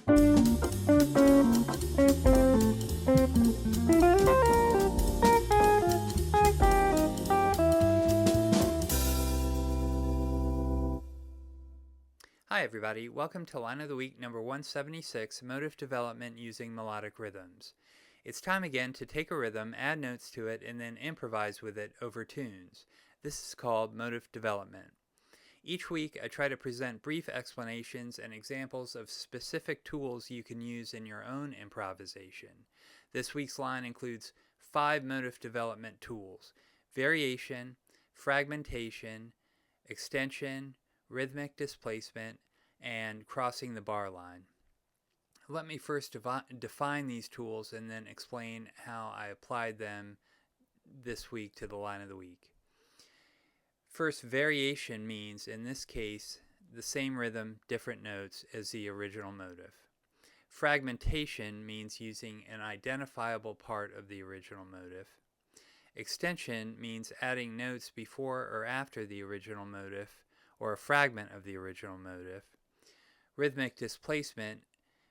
Hi everybody, welcome to Line of the Week number 176, Motive Development Using Melodic Rhythms. It's time again to take a rhythm, add notes to it, and then improvise with it over tunes. This is called motive development. Each week I try to present brief explanations and examples of specific tools you can use in your own improvisation. This week's line includes 5 motive development tools: variation, fragmentation, extension, rhythmic displacement, and crossing the bar line. Let me first define these tools and then explain how I applied them this week to the line of the week. First, variation means, in this case, the same rhythm, different notes as the original motive. Fragmentation means using an identifiable part of the original motive. Extension means adding notes before or after the original motive, or a fragment of the original motive. Rhythmic displacement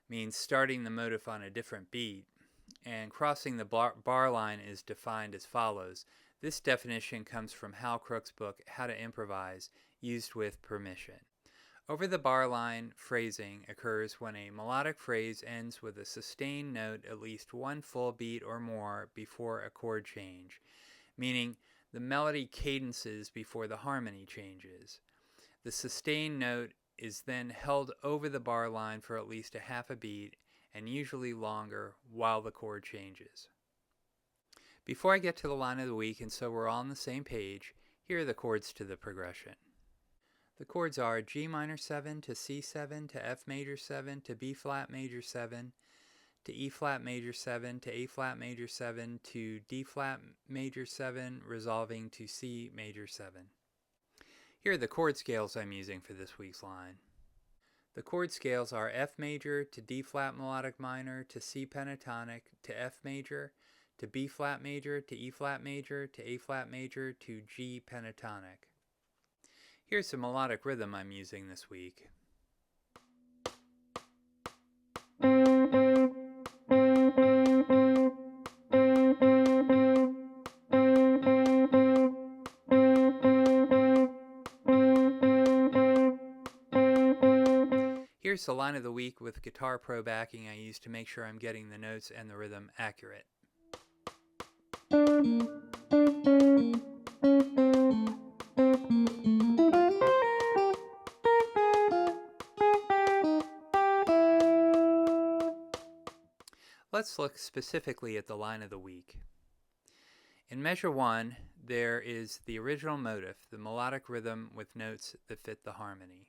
means starting the motive on a different beat, and crossing the bar line is defined as follows. This definition comes from Hal Crook's book, How to Improvise, used with permission. Over the bar line phrasing occurs when a melodic phrase ends with a sustained note at least one full beat or more before a chord change, meaning the melody cadences before the harmony changes. The sustained note is then held over the bar line for at least a half a beat, and usually longer, while the chord changes. Before I get to the line of the week, and so we're all on the same page, here are the chords to the progression. The chords are G minor 7 to C7 to F major 7 to B flat major 7 to E flat major 7 to A flat major 7 to D flat major 7, resolving to C major 7. Here are the chord scales I'm using for this week's line. The chord scales are F major to D flat melodic minor to C pentatonic to F major to B flat major to E flat major to A flat major to G pentatonic. Here's the melodic rhythm I'm using this week. Here's the line of the week with Guitar Pro backing I use to make sure I'm getting the notes and the rhythm accurate. Let's look specifically at the line of the week. In measure 1, there is the original motive, the melodic rhythm with notes that fit the harmony.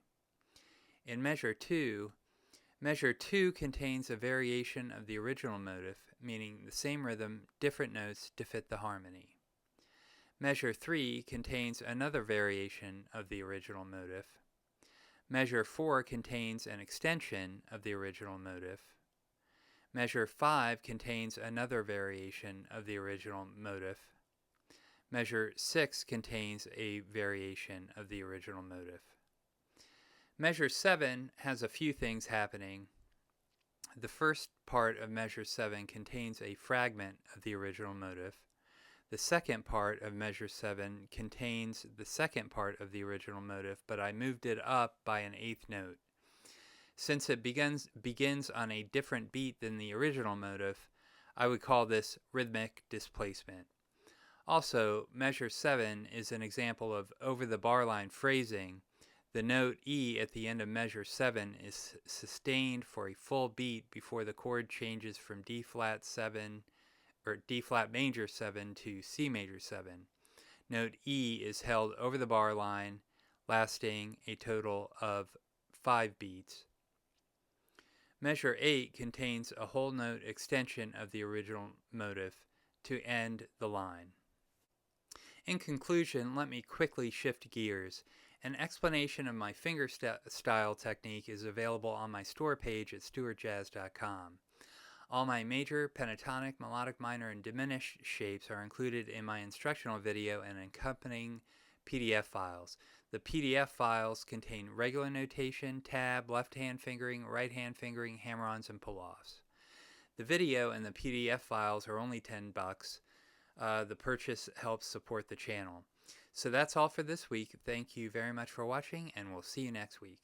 In measure 2 contains a variation of the original motive, meaning the same rhythm, different notes to fit the harmony. Measure 3 contains another variation of the original motive. Measure 4 contains an extension of the original motive. Measure 5 contains another variation of the original motive. Measure 6 contains a variation of the original motive. Measure 7 has a few things happening. The first part of measure 7 contains a fragment of the original motive. The second part of measure 7 contains the second part of the original motive, but I moved it up by an eighth note. Since it begins on a different beat than the original motive, I would call this rhythmic displacement. Also, measure 7 is an example of over the bar line phrasing. The note E at the end of measure 7 is sustained for a full beat before the chord changes from D flat major 7 to C major 7. Note E is held over the bar line, lasting a total of 5 beats. Measure 8 contains a whole note extension of the original motive to end the line. In conclusion, let me quickly shift gears. An explanation of my fingerstyle technique is available on my store page at stewartjazz.com. All my major, pentatonic, melodic minor, and diminished shapes are included in my instructional video and accompanying PDF files. The PDF files contain regular notation, tab, left-hand fingering, right-hand fingering, hammer-ons, and pull-offs. The video and the PDF files are only $10. The purchase helps support the channel. So that's all for this week. Thank you very much for watching, and we'll see you next week.